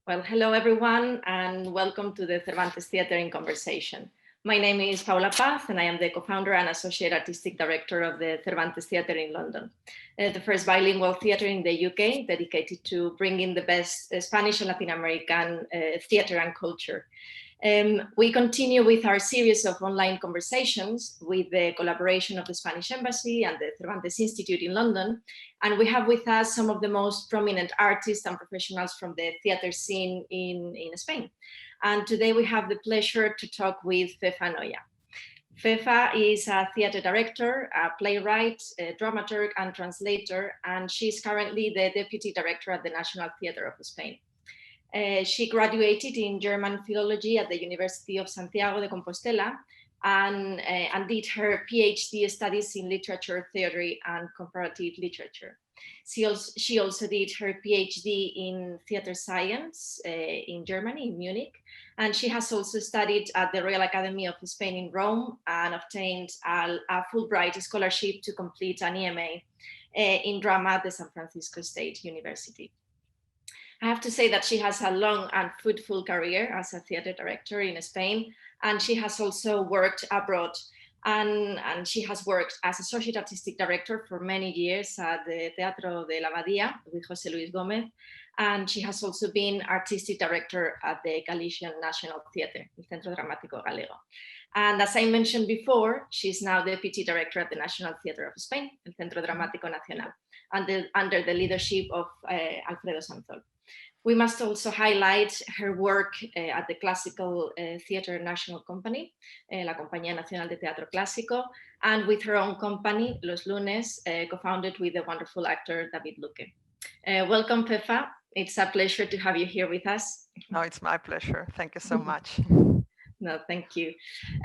Well, hello everyone, and welcome to the Cervantes Theatre in Conversation. My name is Paula Paz, and I am the co-founder and associate artistic director of the Cervantes Theatre in London, the first bilingual theatre in the UK dedicated to bringing the best Spanish and Latin American theatre and culture. We continue with our series of online conversations with the collaboration of the Spanish Embassy and the Cervantes Institute in London. And we have with us some of the most prominent artists and professionals from the theater scene in Spain. And today we have the pleasure to talk with Fefa Noia. Fefa is a theater director, a playwright, a dramaturg, and translator, and she's currently the deputy director at the National Theatre of Spain. She graduated in German philology at the University of Santiago de Compostela and did her PhD studies in literature theory and comparative literature. She also did her PhD in theater science in Germany, in Munich, and she has also studied at the Royal Academy of Spain in Rome and obtained a Fulbright scholarship to complete an EMA in drama at the San Francisco State University. I have to say that she has a long and fruitful career as a theater director in Spain, and she has also worked abroad. And she has worked as associate artistic director for many years at the Teatro de la Badia with José Luis Gómez, and she has also been artistic director at the Galician National Theatre, el Centro Dramático Galego. And as I mentioned before, she's now deputy director at the National Theatre of Spain, el Centro Dramático Nacional, under the leadership of Alfredo Sanzol. We must also highlight her work at the Classical Theatre National Company, la Compañía Nacional de Teatro Clásico, and with her own company, Los Lunes, co-founded with the wonderful actor David Luque. Welcome, Fefa. It's a pleasure to have you here with us. No, it's my pleasure. Thank you so much. No, thank you.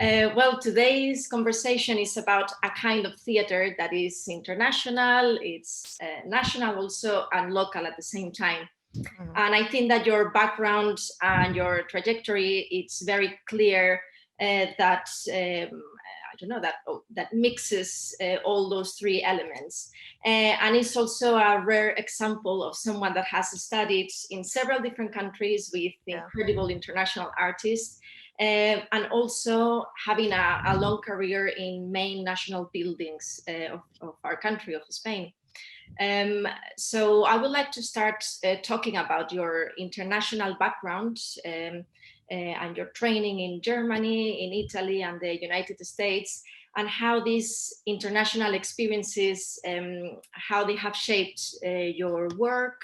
Well, today's conversation is about a kind of theater that is international, it's national also, and local at the same time. Mm-hmm. And I think that your background and your trajectory, it's very clear that, I don't know, that mixes all those three elements. And it's also a rare example of someone that has studied in several different countries with incredible international artists, and also having a long career in main national buildings of our country, of Spain. So I would like to start talking about your international background and your training in Germany, in Italy, and the United States, and how these international experiences, how they have shaped your work,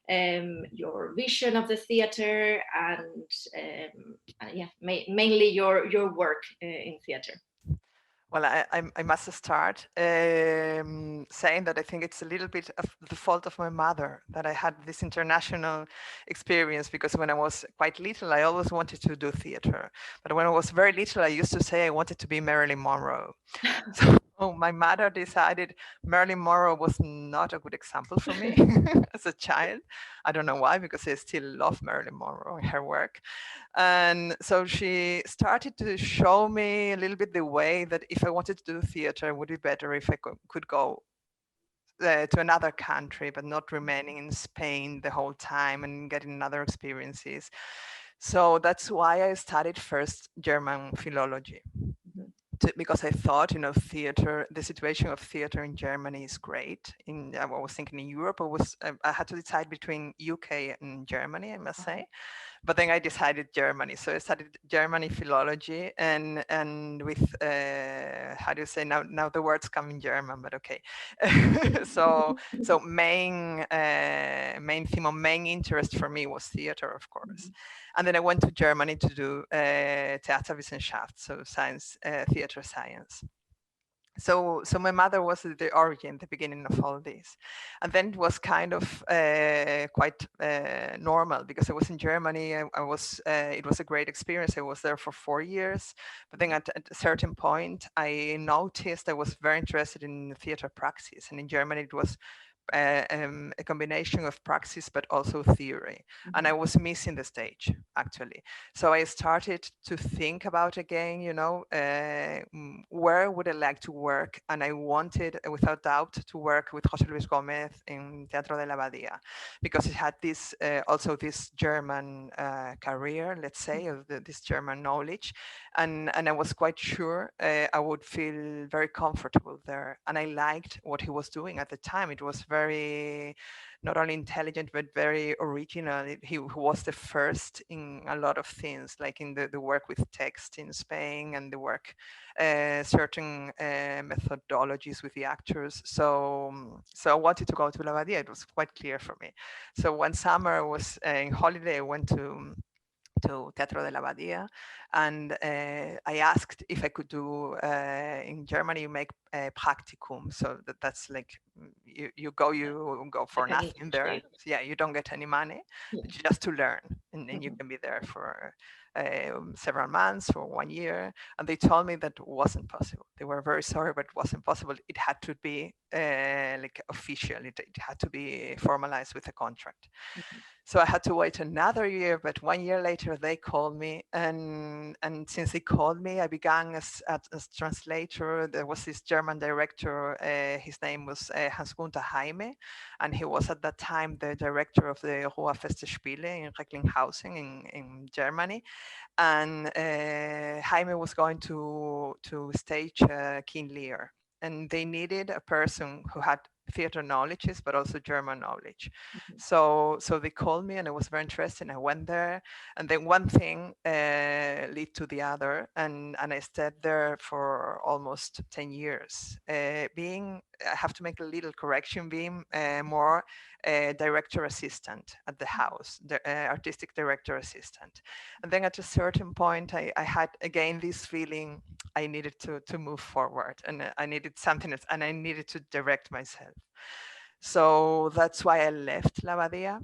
your vision of the theater, and mainly your work in theater. Well, I must start saying that I think it's a little bit of the fault of my mother that I had this international experience, because when I was quite little, I always wanted to do theater. But when I was very little, I used to say I wanted to be Marilyn Monroe. So my mother decided Marilyn Monroe was not a good example for me as a child. I don't know why, because I still love Marilyn Monroe and her work. And so she started to show me a little bit the way that if I wanted to do theater, it would be better if I could go to another country, but not remaining in Spain the whole time and getting other experiences. So that's why I studied first German philology. Because I thought, theater, the situation of theater in Germany is great. I was thinking in Europe, I had to decide between UK and Germany, I must say. But then I decided Germany. So I studied Germany philology and with, how do you say, now the words come in German, but okay. so main theme or main interest for me was theater, of course. And then I went to Germany to do Theaterwissenschaft, so science, theater science. So my mother was the origin, the beginning of all this. And then it was kind of quite normal, because I was in Germany. It was a great experience. I was there for 4 years. But then at a certain point, I noticed I was very interested in theater praxis. And in Germany, it was a combination of praxis but also theory, and I was missing the stage actually. So I started to think about again, where would I like to work? And I wanted, without doubt, to work with José Luis Gómez in Teatro de la Abadía, because it had this also this German career, let's say, of this German knowledge, and I was quite sure I would feel very comfortable there. And I liked what he was doing at the time. It was very not only intelligent but very original. He was the first in a lot of things, like in the work with text in Spain and the work certain methodologies with the actors. So I wanted to go to La Badia. It was quite clear for me. So one summer I was in holiday. I went to Teatro de la Badia, and I asked if I could do in Germany you make a practicum, so that's like you go for Like an nothing there. internship. So yeah, you don't get any money, Yeah. but just to learn, and then you can be there for several months or 1 year. And they told me that wasn't possible. They were very sorry, but it wasn't possible. It had to be like official. It had to be formalized with a contract. So I had to wait another year, but 1 year later they called me, and since they called me, I began as translator. There was this German director. His name was Hans-Gunther Heime, and he was at that time the director of the Ruhr Festspiele in Recklinghausen in Germany. And Jaime was going to stage King Lear, and they needed a person who had theater knowledges but also German knowledge. So they called me, and I was very interested. I went there, and then one thing led to the other, and I stayed there for almost 10 years. I have to make a little correction, being more director assistant at the house, the artistic director assistant. And then at a certain point, I had again this feeling I needed to move forward, and I needed something else, and I needed to direct myself. So that's why I left La Badia.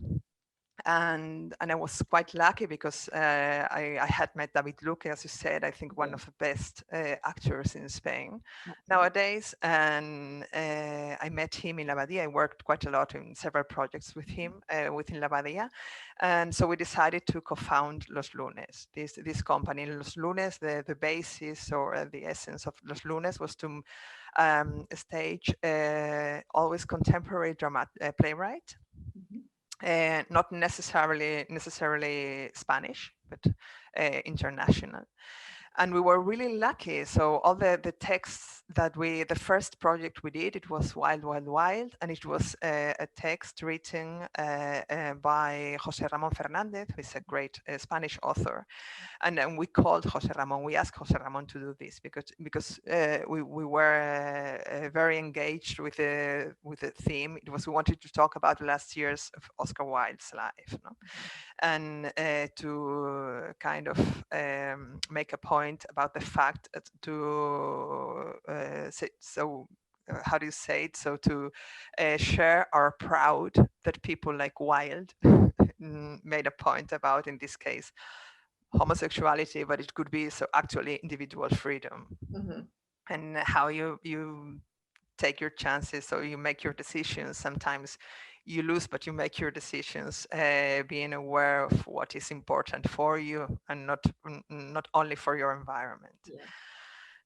And I was quite lucky because I had met David Luque, as you said, I think one of the best actors in Spain nowadays. And I met him in La Badia. I worked quite a lot in several projects with him within La Badia. And so we decided to co-found Los Lunes, this company. Los Lunes, the basis or the essence of Los Lunes was to stage always contemporary playwright. Not necessarily Spanish, but international. And we were really lucky. So all the texts that the first project we did, it was Wild, Wild, Wild. And it was a text written by José Ramón Fernández, who is a great Spanish author. And then we called José Ramón. We asked José Ramón to do this because we were very engaged with the theme. It was, we wanted to talk about last year's of Oscar Wilde's life, no? And to kind of make a point about the fact to how do you say it? So to share our proud that people like Wilde made a point about, in this case, homosexuality, but it could be so actually individual freedom, and how you take your chances, so you make your decisions. Sometimes you lose, but you make your decisions, being aware of what is important for you and not only for your environment. Yeah.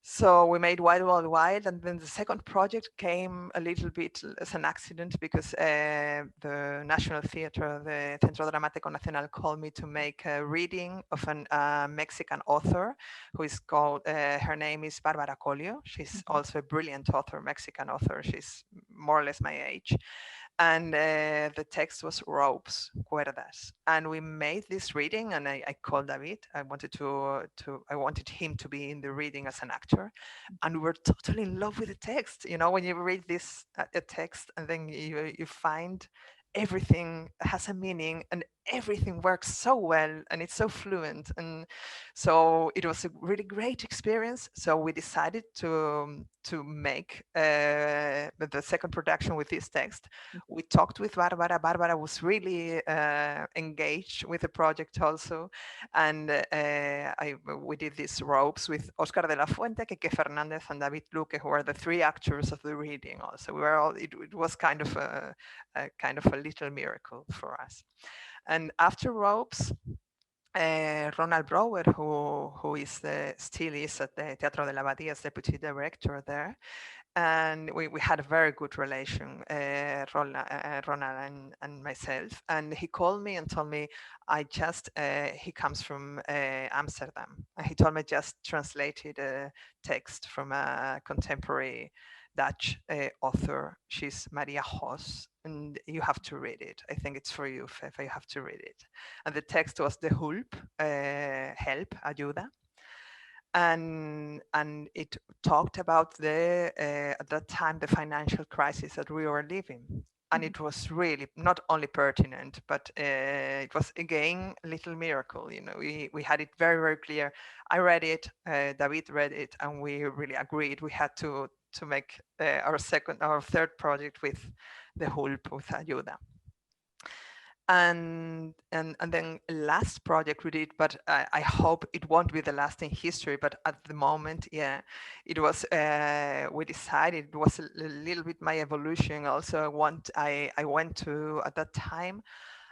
So we made Wild Wild Wild, and then the second project came a little bit as an accident because the National Theatre, the Centro Dramático Nacional, called me to make a reading of a Mexican author who is called, her name is Bárbara Colio. She's also a brilliant author, Mexican author. She's more or less my age. And the text was ropes, cuerdas, and we made this reading. And I called David. I wanted him to be in the reading as an actor, and we were totally in love with the text. You know, when you read this a text and then you find everything has a meaning and everything works so well and it's so fluent, and so it was a really great experience. So we decided to make the second production with this text. We talked with Bárbara. Bárbara was really engaged with the project also, and we did these ropes with Oscar de la Fuente, Keke Fernández, and David Luque, who are the three actors of the reading. Also, we were all. It was kind of a little miracle for us. And after ropes, Ronald Brower, who is still is at the Teatro de la Abadía as deputy director there, and we had a very good relation, Ronald and myself. And he called me and told me, he comes from Amsterdam, and he told me just translated a text from a contemporary Dutch author. She's Maria Hos, and you have to read it. I think it's for you, Fefa. You have to read it. And the text was the hulp, help, ayuda, and it talked about the at that time the financial crisis that we were living. And it was really not only pertinent, but it was again a little miracle. You know, we had it very, very clear. I read it, David read it, and we really agreed. We had to make our third project with the hulp, with Ayuda. And then last project we did, but I hope it won't be the last in history, but at the moment, yeah, it was we decided it was a little bit my evolution also. I went to, at that time,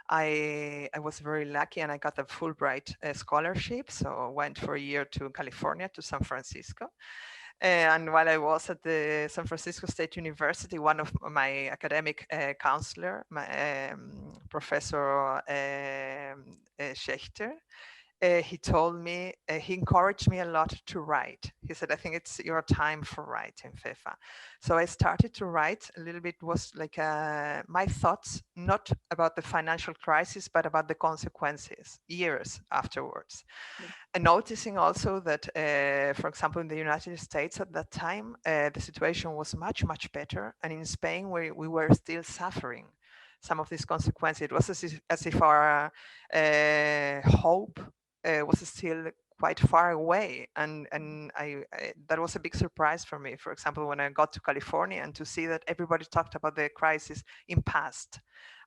I was very lucky and I got a Fulbright scholarship, so I went for a year to California, to San Francisco. And while I was at the San Francisco State University, one of my academic counselor, my Professor Schechter, he told me, he encouraged me a lot to write. He said, I think it's your time for writing, Fefa. So I started to write a little bit, was like my thoughts, not about the financial crisis, but about the consequences years afterwards. And noticing also that, for example, in the United States at that time, the situation was much, much better. And in Spain, we were still suffering some of these consequences. It was as if our hope was still quite far away. And that was a big surprise for me, for example, when I got to California and to see that everybody talked about the crisis in past.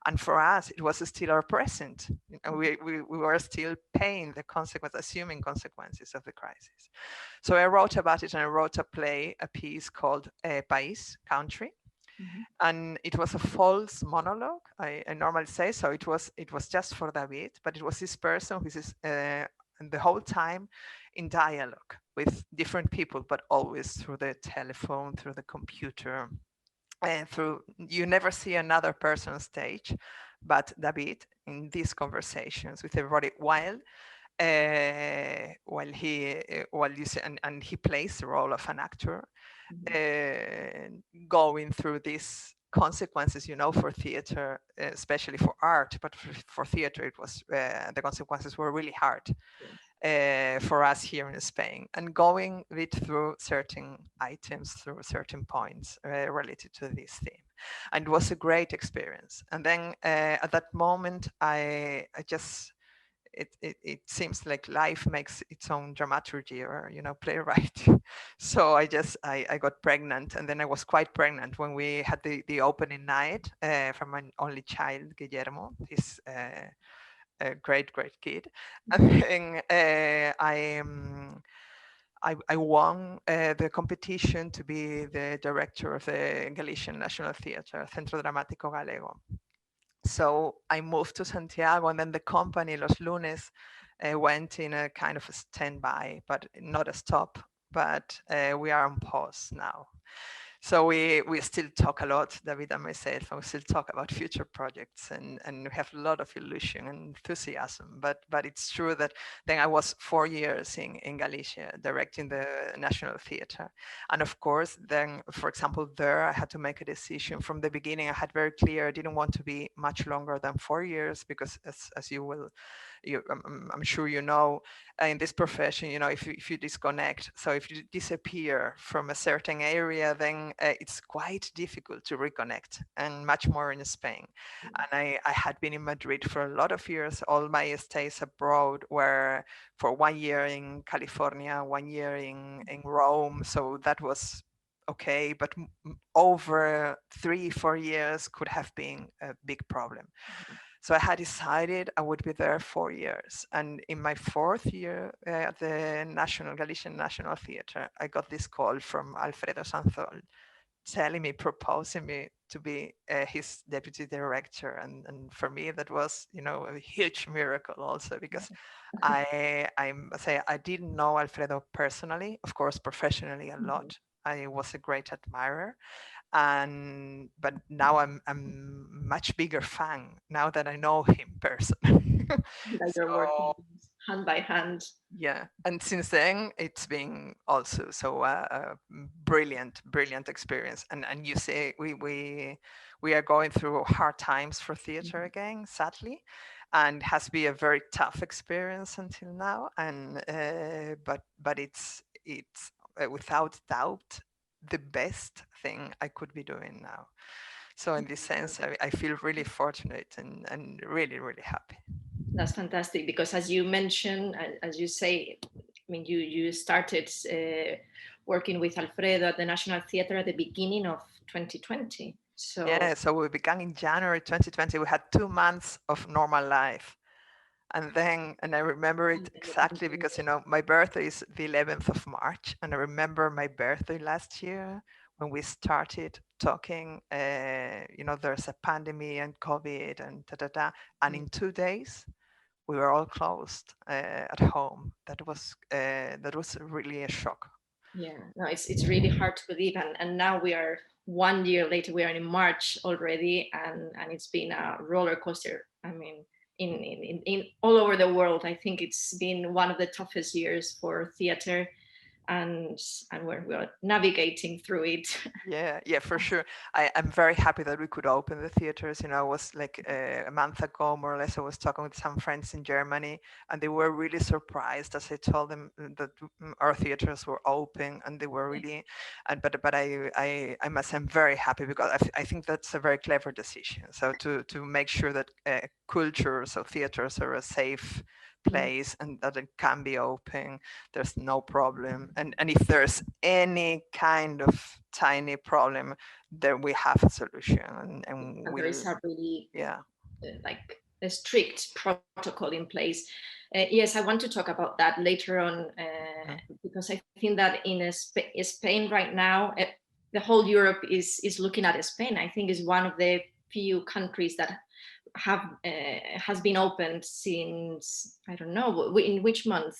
And for us, it was still our present. And we were still paying the consequences, assuming consequences of the crisis. So I wrote about it, and I wrote a piece called País, Country. And it was a false monologue, I normally say. So it was just for David, but it was this person who is the whole time in dialogue with different people, but always through the telephone, through the computer, and through, you never see another person on stage but David in these conversations with everybody, while you see, and he plays the role of an actor, going through these consequences, you know, for theater, especially for art, but for theater, it was the consequences were really hard. For us here in Spain, and going with through certain items, through certain points related to this theme. And it was a great experience. And then at that moment, I just, it seems like life makes its own dramaturgy, or, you know, playwright. So I got pregnant, and then I was quite pregnant when we had the opening night from my only child, Guillermo. He's a great kid. And then I won the competition to be the director of the Galician National Theatre, Centro Dramático Galego. So I moved to Santiago, and then the company, Los Lunes, went in a kind of a standby, but not a stop. But we are on pause now. So we still talk a lot, David and myself, and we still talk about future projects, and we have a lot of illusion and enthusiasm. But it's true that then I was 4 years in Galicia directing the National Theatre. And of course, then, for example, there I had to make a decision from the beginning. I had very clear I didn't want to be much longer than 4 years, because as you will, I'm sure you know, in this profession, you know, if you disconnect, so if you disappear from a certain area, then it's quite difficult to reconnect, and much more in Spain. And I had been in Madrid for a lot of years. All my stays abroad were for 1 year in California, 1 year in Rome. So that was okay, but over 3-4 years could have been a big problem. So I had decided I would be there 4 years. And in my 4th year at the Galician National Theatre, I got this call from Alfredo Sanzol telling me, proposing me to be his deputy director, and for me that was, a huge miracle also, because I didn't know Alfredo personally, of course, professionally a lot. I was a great admirer, but now I'm much bigger fan now that I know him personally. That you're working So hand by hand. yeah, and since then it's been also so brilliant experience. And you say we are going through hard times for theater again, sadly, and has been a very tough experience until now. And but it's without doubt the best thing I could be doing now. So in this sense, I feel really fortunate and really, really happy. That's fantastic, because as you mentioned, as you say, I mean, you started working with Alfredo at the National Theatre at the beginning of 2020. So Yeah, so we began in January 2020. We had 2 months of normal life. And I remember it exactly because, my birthday is the 11th of March. And I remember my birthday last year when we started talking, there's a pandemic and COVID and da. And in 2 days, we were all closed at home. That was really a shock. yeah, no, it's really hard to believe, and now we are 1 year later. We are in March already, and it's been a roller coaster. I mean, in all over the world, I think it's been one of the toughest years for theater, and we're navigating through it. Yeah, for sure. I'm very happy that we could open the theaters. I was like a month ago, more or less, I was talking with some friends in Germany, and they were really surprised as I told them that our theaters were open, and they were really, but I must say I'm very happy, because I think that's a very clever decision. So to make sure that culture, so theaters are a safe place and that it can be open, there's no problem. And if there's any kind of tiny problem, then we have a solution, and There is a really yeah. like a strict protocol in place. Yes, I want to talk about that later on, because I think that in Spain right now, the whole Europe is looking at Spain. I think is one of the few countries that has been opened since, I don't know in which month.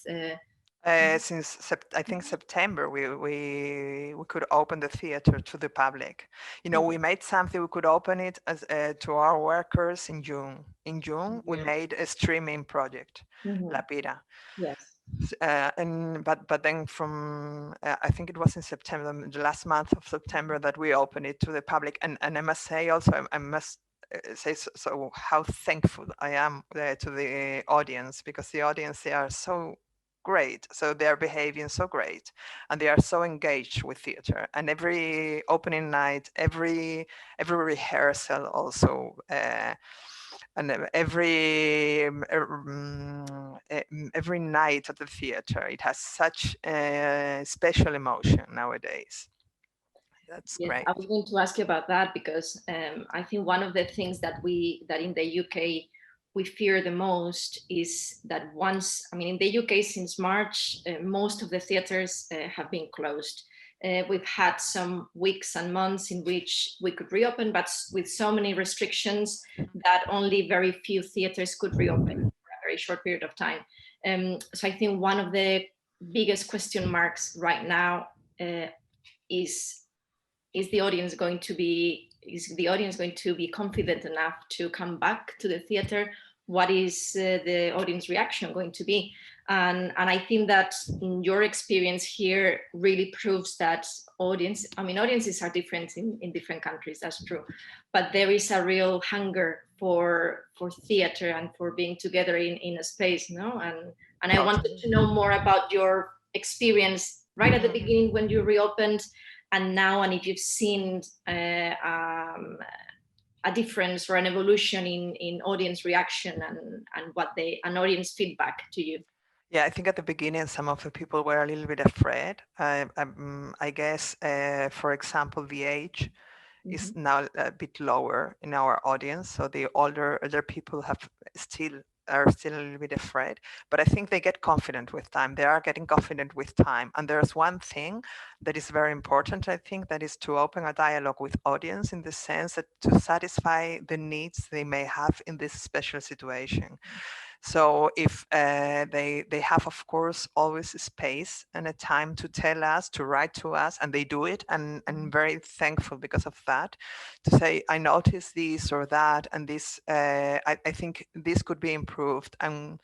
Since I think September, we could open the theater to the public. We made something. We could open it as to our workers in June. In June, we made a streaming project, La Pira. Yes. But then from I think it was in September, the last month of September, that we opened it to the public. And I must say also, I must say so how thankful I am to the audience, because the audience, they are so great. So they are behaving so great, and they are so engaged with theater. And every opening night, every rehearsal also, and every night at the theater, it has such a special emotion nowadays. That's Yes, great. I was going to ask you about that, because I think one of the things that in the UK we fear the most is that once, I mean, in the UK since March, most of the theaters have been closed. We've had some weeks and months in which we could reopen, but with so many restrictions that only very few theaters could reopen for a very short period of time. So I think one of the biggest question marks right now is the audience going to be confident enough to come back to the theater? What is the audience reaction going to be? And I think that your experience here really proves that audiences are different in different countries, that's true, but there is a real hunger for theater and for being together in a space, no? And I wanted to know more about your experience right at the beginning when you reopened, and now, and if you've seen a difference or an evolution in audience reaction and an audience feedback to you. Yeah, I think at the beginning, some of the people were a little bit afraid. I guess, for example, the age is now a bit lower in our audience. So the older people have still are still a little bit afraid, but I think they get confident with time. They are getting confident with time. And there's one thing that is very important, I think, that is to open a dialogue with audience, in the sense that to satisfy the needs they may have in this special situation. So if they have, of course, always a space and a time to tell us, to write to us, and they do it, and I'm very thankful because of that, to say, I noticed this or that, and this, I think this could be improved. And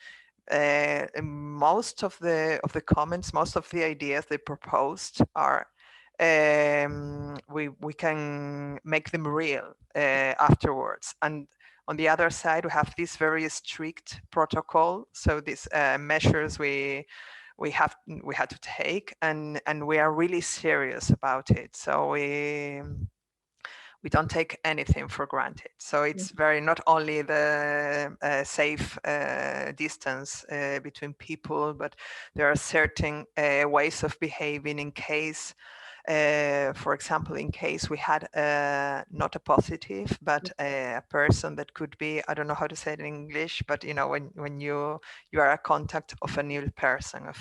most of the comments, most of the ideas they proposed are, we can make them real afterwards. And on the other side, we have this very strict protocol. So these measures we had to take, and we are really serious about it. So we don't take anything for granted. So it's very, not only the safe distance between people, but there are certain ways of behaving in case, for example, in case we had not a positive, but a person that could be, I don't know how to say it in English, but when you are a contact of a new person,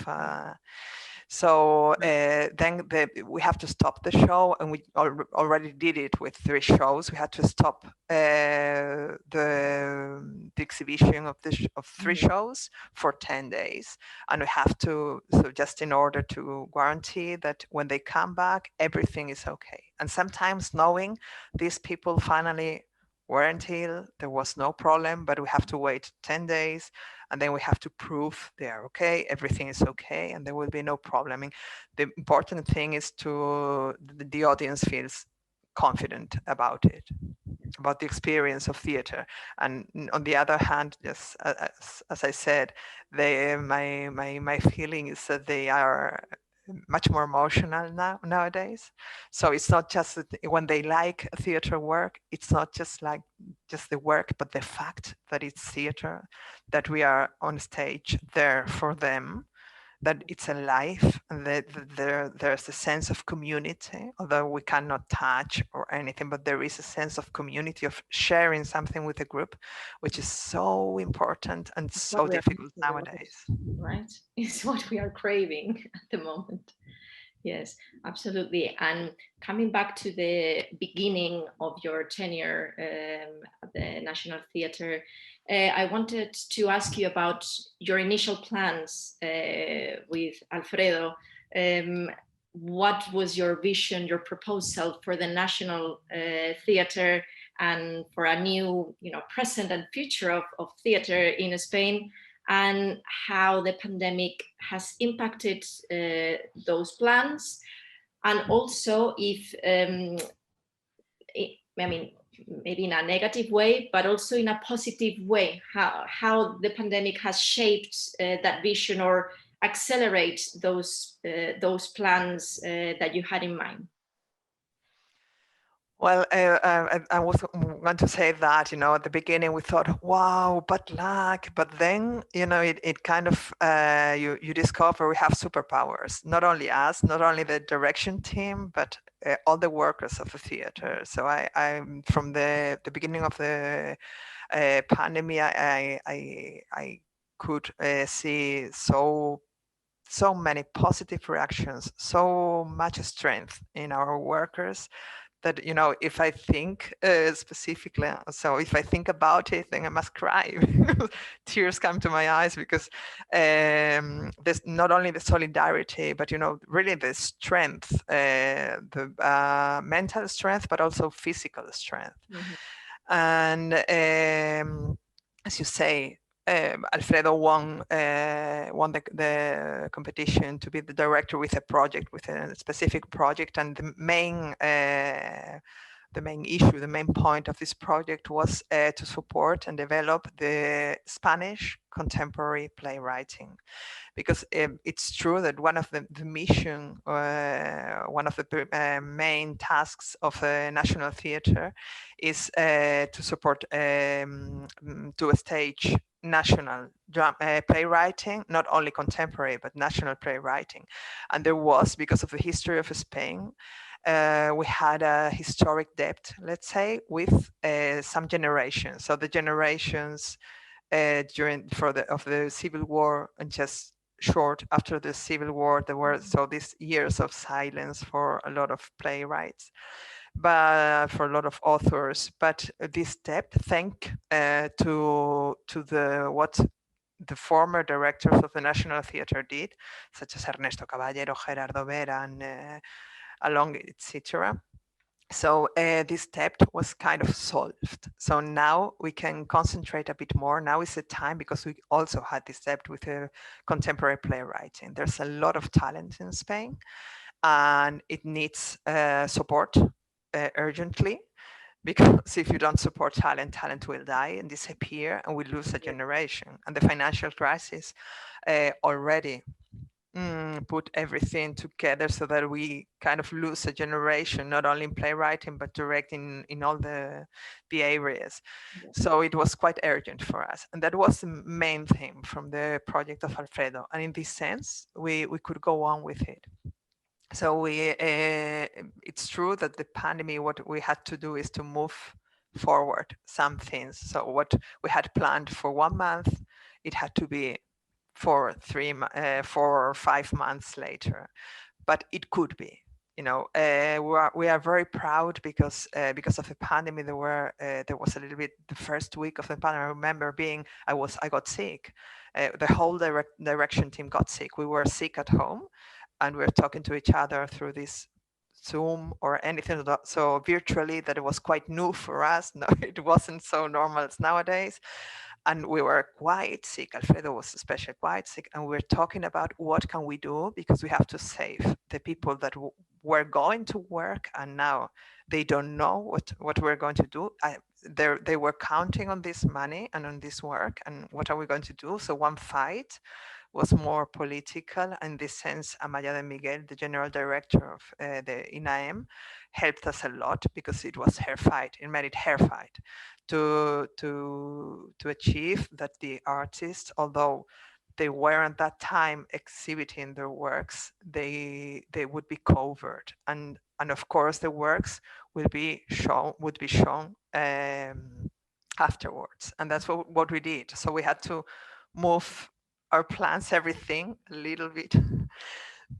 so then we have to stop the show, and we already did it with 3 shows. We had to stop the exhibition of 3 shows for 10 days, and we have to, so just in order to guarantee that when they come back, everything is okay. And sometimes knowing these people finally weren't ill, there was no problem, but we have to wait 10 days, and then we have to prove they are okay, everything is okay, and there will be no problem. I mean, the important thing is the audience feels confident about it, about the experience of theater. And on the other hand, just as I said, my feeling is that they are much more emotional nowadays. So it's not just that when they like theater work, it's not just like just the work, but the fact that it's theater, that we are on stage there for them, that it's a life, and that there's a sense of community, although we cannot touch or anything, but there is a sense of community, of sharing something with a group, which is so important and so difficult nowadays. Right? It's what we are craving at the moment. Yes, absolutely. And coming back to the beginning of your tenure at the National Theatre, I wanted to ask you about your initial plans with Alfredo. What was your vision, your proposal for the National Theatre and for a new, present and future of theatre in Spain, and how the pandemic has impacted those plans, and also if, maybe in a negative way, but also in a positive way, how the pandemic has shaped that vision or accelerate those plans that you had in mind. Well, I was going to say that, at the beginning we thought, wow, bad luck. But then, it kind of, you discover we have superpowers. Not only us, not only the direction team, but all the workers of the theater. So I'm from the beginning of the pandemic, I could see so many positive reactions, so much strength in our workers, that, if I think specifically, so if I think about it, then I must cry. Tears come to my eyes, because there's not only the solidarity, but, really the strength, the mental strength, but also physical strength. And as you say, Alfredo won the competition to be the director with a project, with a specific project, and the main issue, the main point of this project was to support and develop the Spanish contemporary playwriting. Because it's true that one of the mission, one of the main tasks of a national theatre is to support to a stage national playwriting, not only contemporary, but national playwriting. And there was, because of the history of Spain, we had a historic debt, let's say, with some generations. So the generations during of the Civil War, and just short after the Civil War, there were so these years of silence for a lot of playwrights, but for a lot of authors. But this step, thanks to the what the former directors of the National Theatre did, such as Ernesto Caballero, Gerardo Vera, and along etc. So this step was kind of solved. So now we can concentrate a bit more. Now is the time, because we also had this step with contemporary playwriting. There's a lot of talent in Spain, and it needs support urgently, because if you don't support talent, talent will die and disappear, and we lose a generation. And the financial crisis already put everything together so that we kind of lose a generation, not only in playwriting, but directing in all the areas. So it was quite urgent for us. And that was the main thing from the project of Alfredo. And in this sense, we could go on with it. So it's true that the pandemic, what we had to do is to move forward some things. So what we had planned for 1 month, it had to be for 4 or 5 months later, but it could be. We are very proud because of the pandemic. There was a little bit the first week of the pandemic. I remember I got sick. The whole direction team got sick. We were sick at home, and we were talking to each other through this Zoom or anything. So virtually, that it was quite new for us. No, it wasn't so normal as nowadays. And we were quite sick. Alfredo was especially quite sick. And we were talking about what can we do, because we have to save the people that were going to work, and now they don't know what we're going to do. They were counting on this money and on this work, and what are we going to do? So one fight was more political. In this sense, Amaya de Miguel, the general director of the INAEM, helped us a lot, because it was her fight. It made it her fight to achieve that the artists, although they weren't at that time exhibiting their works, they would be covered, and of course the works would be shown afterwards. And that's what we did. So we had to move our plans, everything a little bit,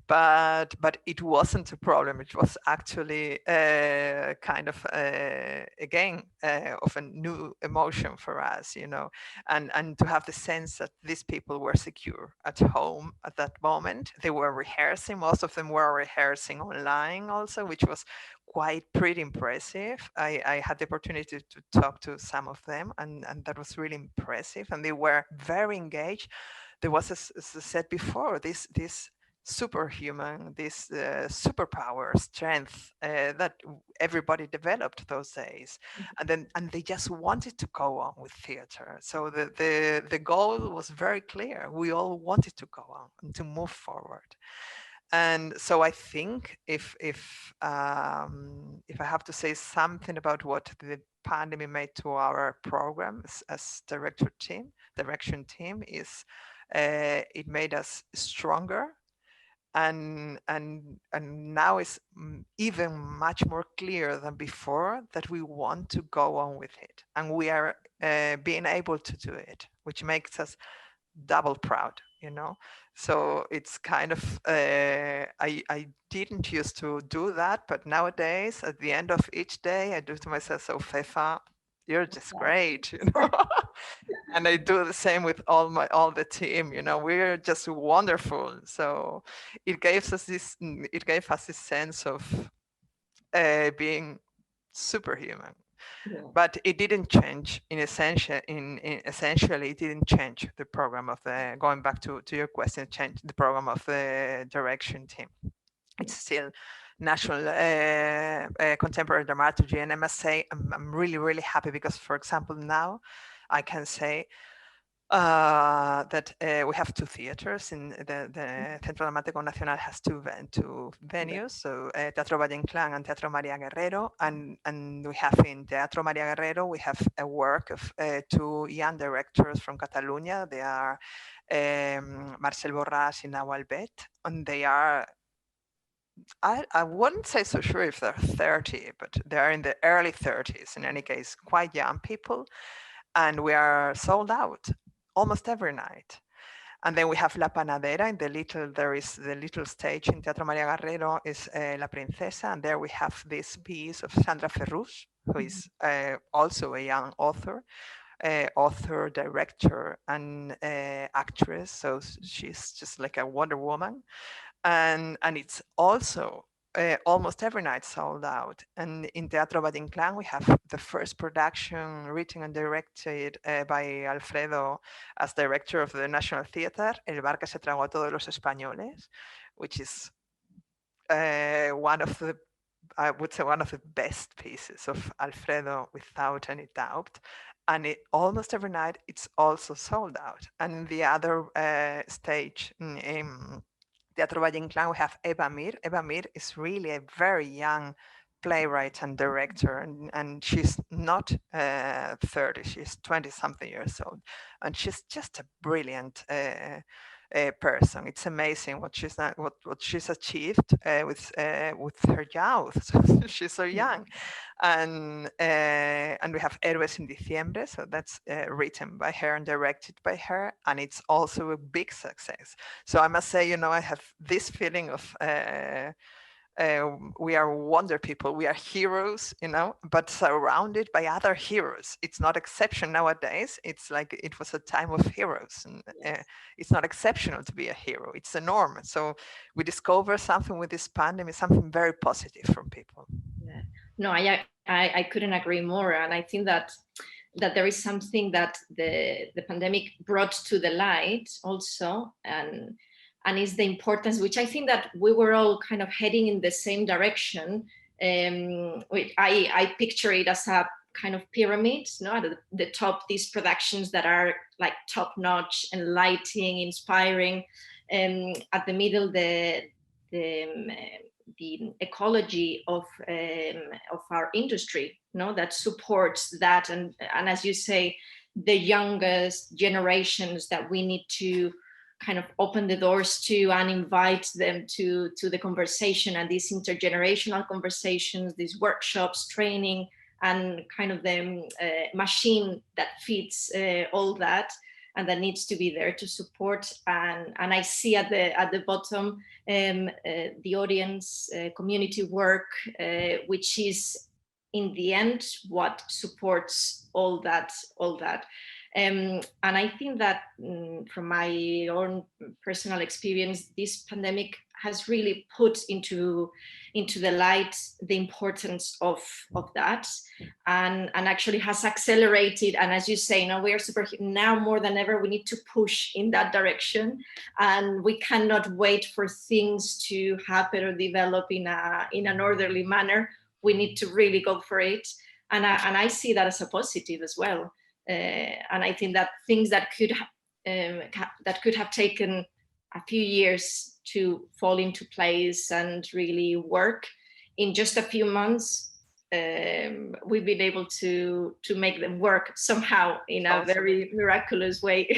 but it wasn't a problem. It was actually kind of again of a new emotion for us, and to have the sense that these people were secure at home at that moment. They were rehearsing. Most of them were rehearsing online also, which was quite pretty impressive. I had the opportunity to talk to some of them, and that was really impressive, and they were very engaged. There was, as I said before, this superhuman, this superpower strength that everybody developed those days, and they just wanted to go on with theater. So the goal was very clear. We all wanted to go on and to move forward. And so I think if I have to say something about what the pandemic made to our program as direction team, is it made us stronger, and now it's even much more clear than before that we want to go on with it, and we are being able to do it, which makes us double proud. So it's kind of I didn't used to do that, but nowadays at the end of each day I do to myself, so Fefa, you're just great. And I do the same with all the team. We're just wonderful. So it gave us this sense of being superhuman. But it didn't change essentially it didn't change the program of the, going back to your question, change the program of the direction team. It's still national contemporary dramaturgy, and I must say I'm really, really happy, because, for example, now I can say that we have 2 theaters. In the Centro Dramático Nacional has two venues, so Teatro Valle Inclán and Teatro María Guerrero, and we have in Teatro María Guerrero, we have a work of 2 young directors from Catalonia. They are Marcel Borràs and Nawal Bet, and they are, I wouldn't say so sure if they're 30, but they're in the early 30s, in any case, quite young people. and we are sold out almost every night. And then we have La Panadera in there is the little stage in Teatro María Garrero is La Princesa. And there we have this piece of Sandra Ferrus, who is also a young author, director, and actress. So she's just like a Wonder Woman. And it's also almost every night sold out. And in Teatro Valle Inclán, we have the first production written and directed by Alfredo as director of the National Theatre, El bar que se tragó a todos los españoles, which is one of the, I would say, one of the best pieces of Alfredo, without any doubt. And almost every night, it's also sold out. And the other stage in Teatro Valle Inclán, we have Eva Mir. Eva Mir is really a very young playwright and director, and she's not 30, she's 20-something years old. And she's just a brilliant person. It's amazing what she's achieved with her youth. She's so young. And we have Héroes en Diciembre, so that's written by her and directed by her, and it's also a big success. So I must say, I have this feeling of we are wonder people, we are heroes, but surrounded by other heroes. It's not exception nowadays. It's like it was a time of heroes, and it's not exceptional to be a hero. It's a norm. So we discover something with this pandemic, something very positive from people. Yeah. No, I couldn't agree more, and I think that there is something that the pandemic brought to the light also, and is the importance, which I think that we were all kind of heading in the same direction. Which I picture it as a kind of pyramid, at the top, these productions that are like top notch, enlightening, inspiring, at the middle, the ecology of our industry, that supports that, and as you say, the youngest generations that we need to kind of open the doors to and invite them to the conversation, and these intergenerational conversations, these workshops, training, and kind of the machine that feeds all that, and that needs to be there to support. And I see at the bottom the audience community work, which is in the end what supports all that. And I think that from my own personal experience, this pandemic has really put into the light the importance of that, and actually has accelerated. And as you say, now we are now more than ever, we need to push in that direction, and we cannot wait for things to happen or develop in an orderly manner. We need to really go for it, and I see that as a positive as well. And I think that things that could have taken a few years to fall into place and really work, in just a few months, we've been able to make them work somehow in a very miraculous way.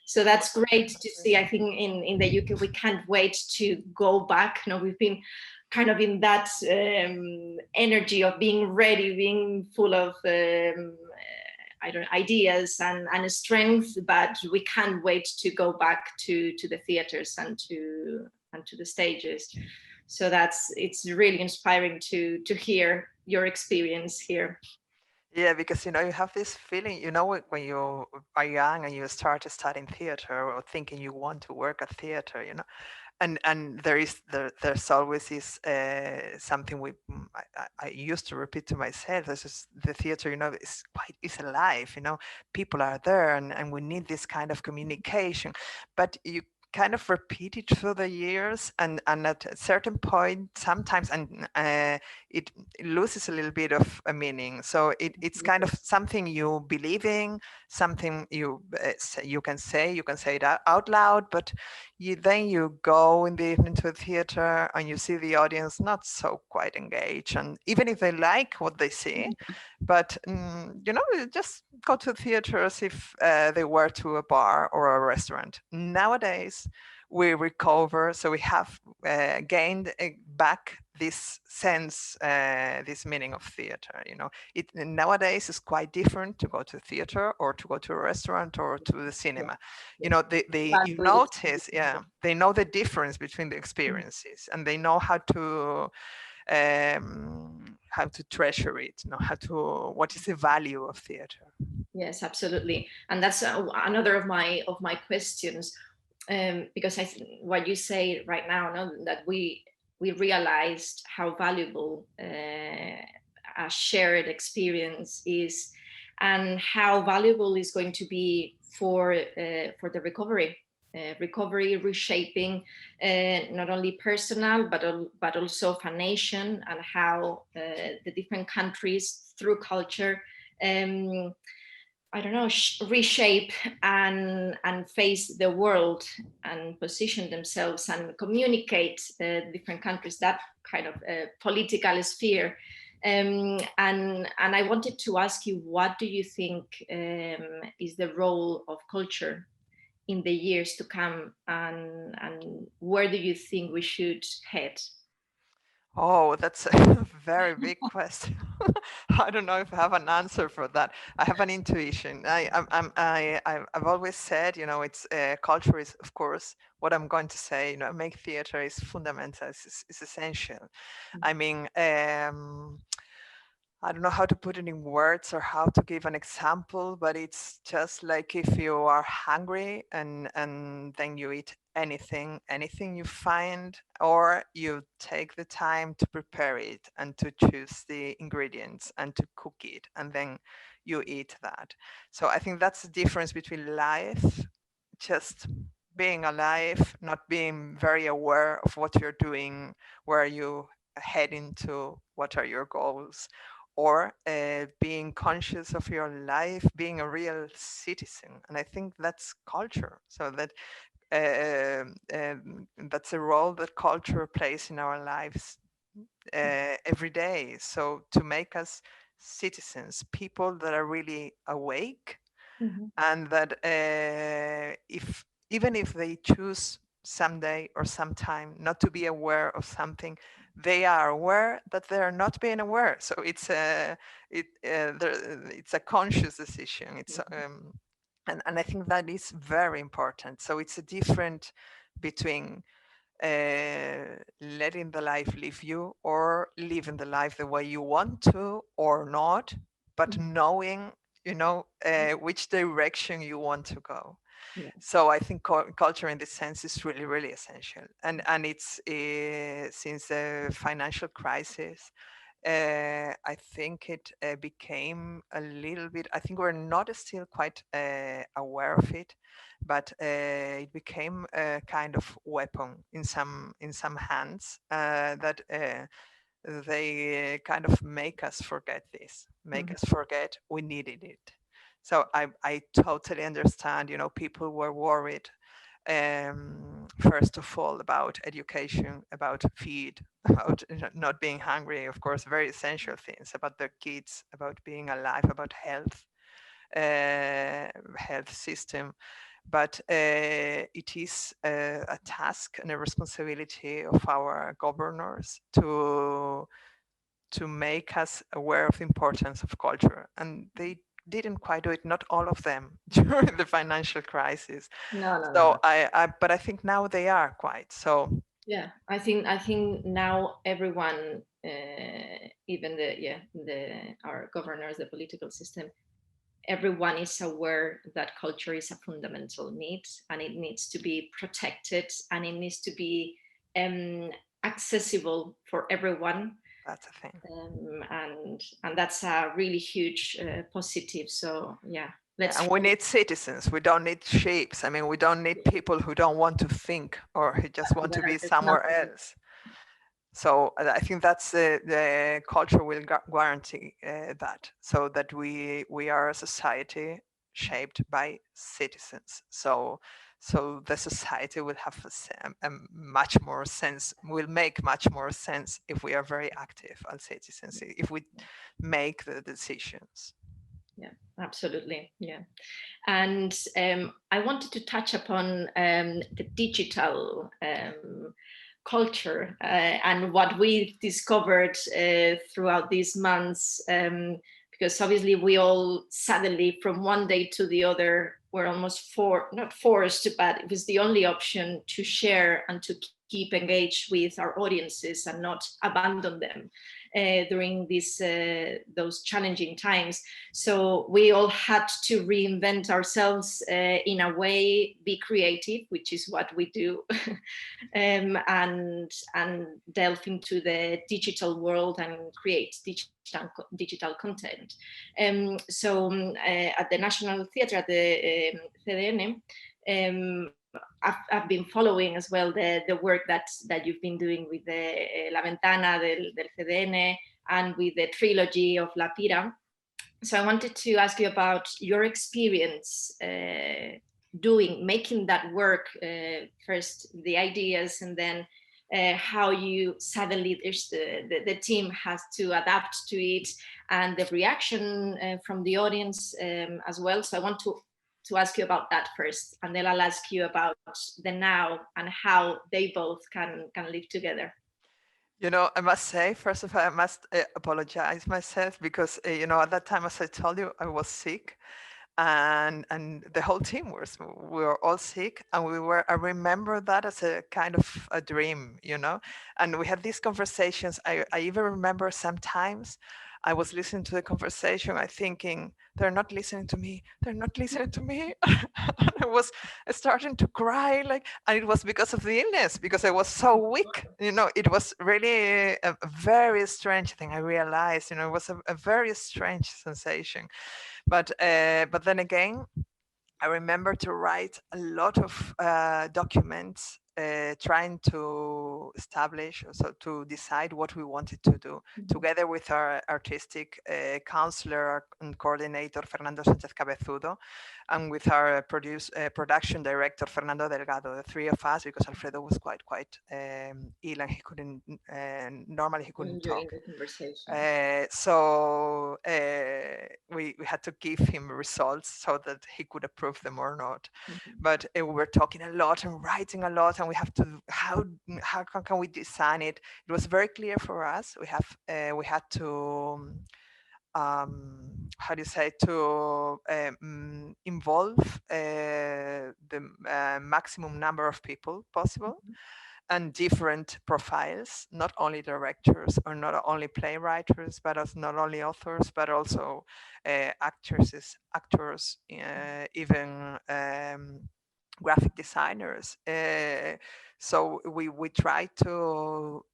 So that's great to see. I think in the UK, we can't wait to go back. We've been kind of in that energy of being ready, being full of ideas and strength, but we can't wait to go back to the theaters and to the stages. So it's really inspiring to hear your experience here. Yeah, because you have this feeling, when you are young and you start studying theater or thinking you want to work at theater, and there's always this something I used to repeat to myself. This is the theater, is alive. People are there, and we need this kind of communication. But you kind of repeat it through the years, and at a certain point, sometimes, and it loses a little bit of a meaning. So it's kind of something you believe in, something you can say it out loud, but then you go in the evening to a theater and you see the audience not so quite engaged, and even if they like what they see, but just go to the theater as if they were to a bar or a restaurant. Nowadays, we recover. So we have gained back this sense, this meaning of theater. It nowadays is quite different to go to theater or to go to a restaurant or to the cinema. You notice, they know the difference between the experiences, and they know how to treasure it, what is the value of theater. Yes, absolutely. And that's another of my questions, because what you say right now, that we realized how valuable a shared experience is, and how valuable is going to be for the recovery, reshaping, not only personal but also for nation, and how the different countries through culture, I don't know, reshape and face the world, and position themselves and communicate different countries, that kind of political sphere. And I wanted to ask you, what do you think is the role of culture in the years to come, and where do you think we should head? Oh, that's a very big question. I don't know if I have an answer for that. I have an intuition. I've always said, it's culture is, of course, what I'm going to say. Make theater is fundamental. It's essential. I mean, I don't know how to put it in words or how to give an example, but it's just like if you are hungry and then you eat anything you find, or you take the time to prepare it and to choose the ingredients and to cook it, and then you eat that. So I think that's the difference between life, just being alive, not being very aware of what you're doing, where you heading to, what are your goals, or being conscious of your life, being a real citizen. And I think that's culture. So that that's a role that culture plays in our lives every day. So to make us citizens, people that are really awake, and that if even if they choose someday or sometime not to be aware of something, they are aware that they are not being aware. So it's it's a conscious decision. And I think that is very important. So it's a different between letting the life live you, or living the life the way you want to or not, but knowing which direction you want to go. Yeah. So I think culture in this sense is really, really essential. And it's since the financial crisis, I think it became a little bit, I think we're not still quite aware of it, but it became a kind of weapon in some hands, that they kind of make us forget this, make us forget we needed it. So I totally understand, people were worried, first of all, about education, about feed, about not being hungry, of course, very essential things, about their kids, about being alive, about health system. But it is a task and a responsibility of our governors to make us aware of the importance of culture. And they didn't quite do it, not all of them, during the financial crisis. No. But I think now they are quite. So Yeah, I think now everyone, even our governors, the political system, everyone is aware that culture is a fundamental need, and it needs to be protected, and it needs to be accessible for everyone. that's a thing. And that's a really huge positive. So yeah, and we need citizens. We don't need shapes. I mean, we don't need people who don't want to think or who just want to be somewhere else. So I think that's the culture will guarantee that, so that we are a society shaped by citizens. So the society will have a much more sense, will make much more sense if we are very active as citizens, if we make the decisions. Yeah, absolutely. Yeah. And I wanted to touch upon the digital culture and what we discovered throughout these months, because obviously we all suddenly, from one day to the other, were almost not forced, but it was the only option to share and to keep engaged with our audiences and not abandon them during those challenging times. So we all had to reinvent ourselves in a way, be creative, which is what we do, and delve into the digital world and create digital content. At the National Theatre, at the CDN, I've been following as well the work that you've been doing with the La Ventana del CDN and with the trilogy of La Pira. So I wanted to ask you about your experience making that work, first the ideas, and then how you suddenly the team has to adapt to it, and the reaction from the audience as well. So I want to ask you about that first, and then I'll ask you about the now and how they both can live together. I must say, first of all, I must apologize myself because, at that time, as I told you, I was sick, and the whole team we were all sick, and I remember that as a kind of a dream, and we had these conversations. I even remember sometimes I was listening to the conversation, I thinking, they're not listening to me, they're not listening to me. And I was starting to cry, and it was because of the illness, because I was so weak. It was really a very strange thing. I realized, it was a very strange sensation. But then again, I remember to write a lot of documents, trying to establish, so to decide what we wanted to do, together with our artistic counselor and coordinator, Fernando Sánchez Cabezudo, and with our production director, Fernando Delgado, the three of us, because Alfredo was quite ill, and he couldn't, normally he couldn't talk. During the conversation. We had to give him results so that he could approve them or not. But we were talking a lot and writing a lot, and we have to how can we design it? It was very clear for us. We had to how do you say, to involve the maximum number of people possible, and different profiles, not only directors or not only playwrights, but also not only authors, but also actors, even graphic designers. So we try to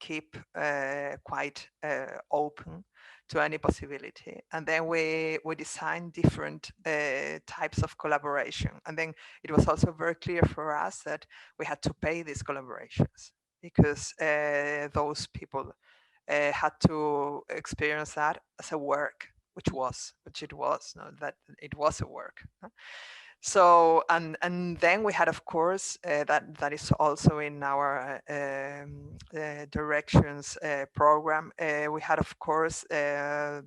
keep quite open to any possibility, and then we design different types of collaboration. And then it was also very clear for us that we had to pay these collaborations, because those people had to experience that as a work, which it was, no, that it was a work. So and then we had, of course, that is also in our directions program. We had, of course, the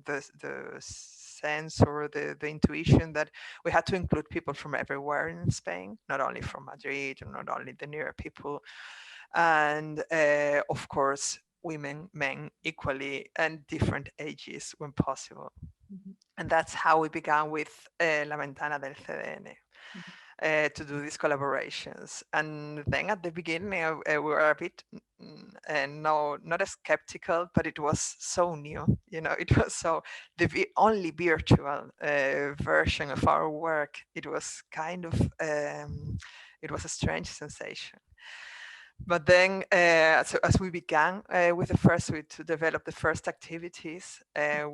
sense or the intuition that we had to include people from everywhere in Spain, not only from Madrid, or not only the near people, and of course women, men equally, and different ages when possible. And that's how we began with La Ventana del CDN. To do these collaborations. And then at the beginning, we were a bit, no, not as skeptical, but it was so new. It was so the only virtual version of our work. It was kind of, it was a strange sensation. But then, so as we began with to develop the first activities, I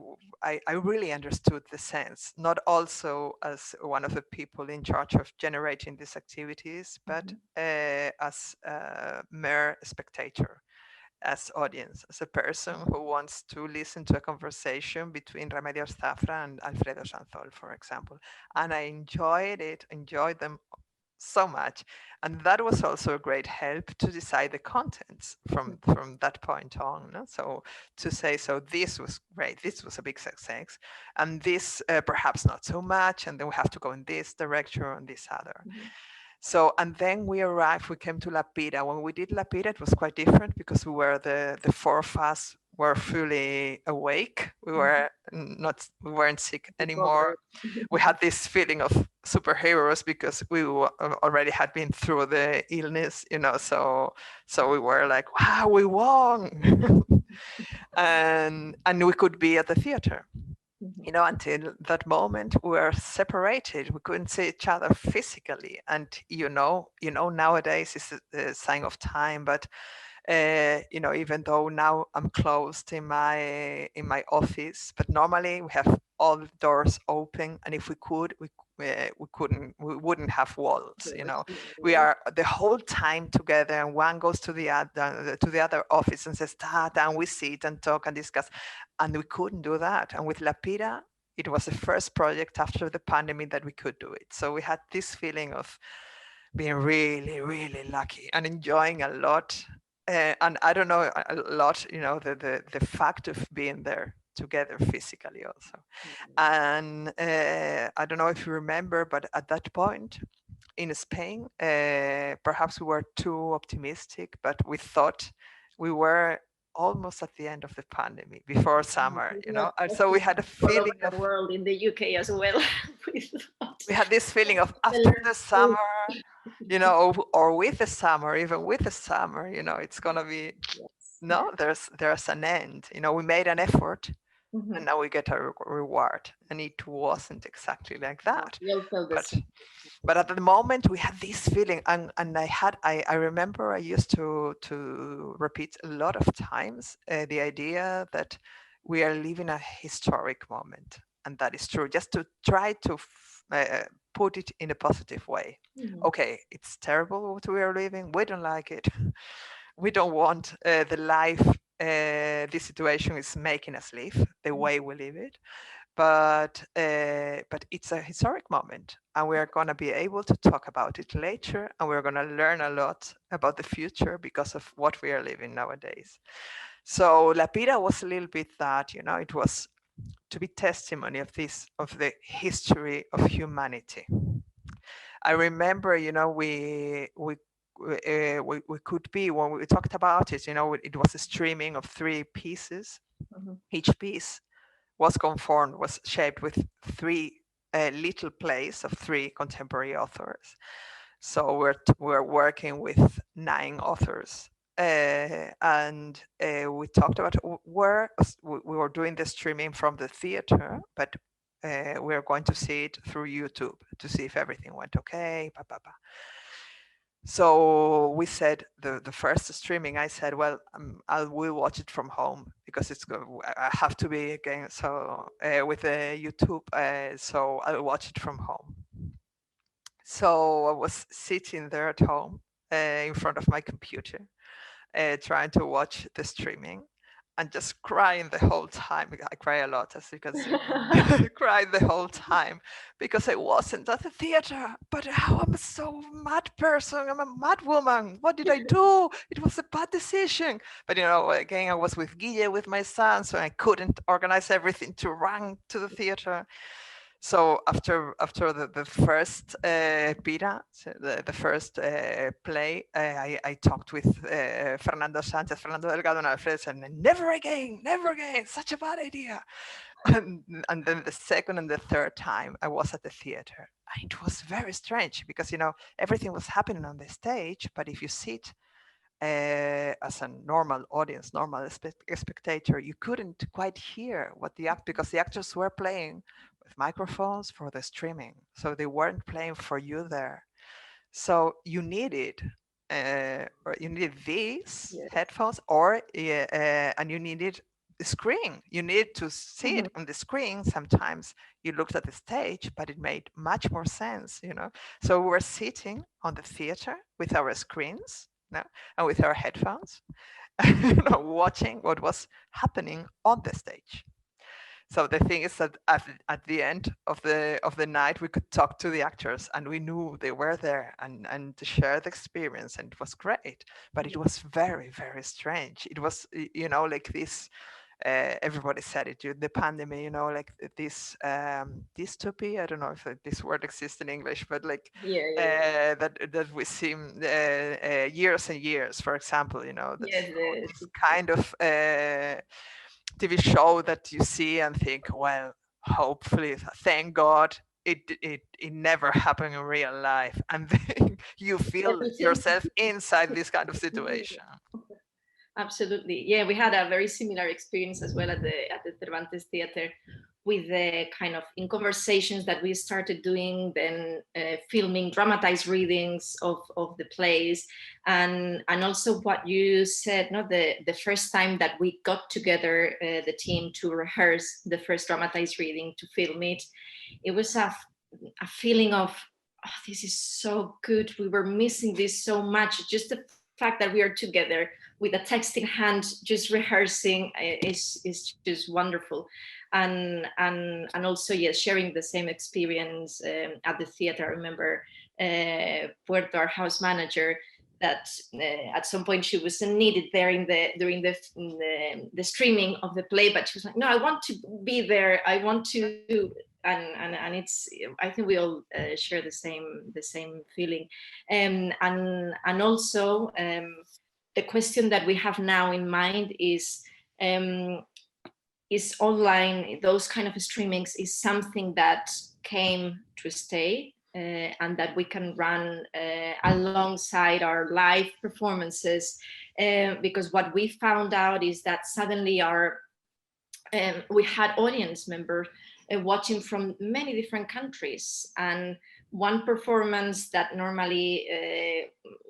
really understood the sense, not also as one of the people in charge of generating these activities, but as a mere spectator, as audience, as a person who wants to listen to a conversation between Remedios Zafra and Alfredo Sanzol, for example. And I enjoyed them so much. And that was also a great help to decide the contents from that point on. No? So to say, so this was great, this was a big success, and this perhaps not so much, and then we have to go in this direction and this other. So, and then we came to Lapida. When we did Lapida, it was quite different because we were the four of us were fully awake. We weren't sick anymore. We had this feeling of superheroes because we already had been through the illness, so we were like, wow, we won. and we could be at the theater. Until that moment, we were separated. We couldn't see each other physically. And nowadays it's a sign of time. But even though now I'm closed in my office, but normally we have all the doors open, and if we could, we wouldn't have walls. We are the whole time together, and one goes to the other office and says that, and we sit and talk and discuss, and we couldn't do that. And with Lapida, it was the first project after the pandemic that we could do it. So we had this feeling of being really, really lucky and enjoying a lot. And I don't know, a lot, the fact of being there together physically also. And I don't know if you remember, but at that point in Spain, perhaps we were too optimistic, but we thought we were almost at the end of the pandemic, before summer, and so we had a feeling of the world, in the UK as well. We had this feeling of after the summer, or with the summer, even with the summer, it's gonna be there's an end. We made an effort, and now we get a reward, and it wasn't exactly like that. But at the moment we had this feeling, and I remember I used to repeat a lot of times the idea that we are living a historic moment, and that is true. Just to try to put it in a positive way. Okay, it's terrible what we are living. We don't like it. We don't want the life this situation is making us live, the way we live it. But it's a historic moment, and we are going to be able to talk about it later, and we're going to learn a lot about the future because of what we are living nowadays. So Lapida was a little bit that, it was to be testimony of the history of humanity. I remember, we could be, when we talked about it, it was a streaming of 3 pieces. Each piece was shaped with 3 little plays of 3 contemporary authors. So we're working with 9 authors. And we talked about where we were doing the streaming from the theater, but we're going to see it through YouTube to see if everything went okay. So we said the first streaming, I said, well, I will watch it from home because I have to be again. So with the YouTube, so I'll watch it from home. So I was sitting there at home in front of my computer, trying to watch the streaming, and just crying the whole time. I cry a lot, as you can see. Cried the whole time because I wasn't at the theater. But I'm so mad person. I'm a mad woman. What did I do? It was a bad decision. But again, I was with Guille, with my son, so I couldn't organize everything to run to the theater. So after the first Pira, the first play, I talked with Fernando Delgado and Alfredo, and never again, such a bad idea. And then the second and the third time I was at the theater, and it was very strange because everything was happening on the stage, but if you sit as a normal audience, normal spectator, you couldn't quite hear what because the actors were playing with microphones for the streaming, so they weren't playing for you there. So you needed these headphones, or and you needed the screen. You need to see it on the screen. Sometimes you looked at the stage, but it made much more sense, So we were sitting on the theater with our screens, and with our headphones, watching what was happening on the stage. So the thing is that at the end of the night, we could talk to the actors, and we knew they were there, and to share the experience, and it was great. But it was very, very strange. It was, like this. Everybody said it during the pandemic, like this dystopia. I don't know if this word exists in English, but like that we see years and years. For example, this kind of TV show that you see and think, well, hopefully, thank God, it never happened in real life, and then you feel yourself inside this kind of situation. Absolutely. Yeah, we had a very similar experience as well at the Cervantes Theatre, with the kind of in conversations that we started doing, then filming dramatized readings of the plays, and also what you said, no, the first time that we got together, the team, to rehearse the first dramatized reading, to film it, it was a feeling of, oh, this is so good. We were missing this so much. Just the fact that we are together with a text in hand, just rehearsing, is just wonderful. And also, yes, sharing the same experience at the theater. I remember Puerto, our house manager, that at some point she wasn't needed there during the streaming of the play, but she was like, no, I want to be there. I want to. And it's, I think we all share the same feeling, and also the question that we have now in mind is online, those kind of streamings is something that came to stay, and that we can run alongside our live performances, because what we found out is that suddenly we had audience members watching from many different countries, and one performance that normally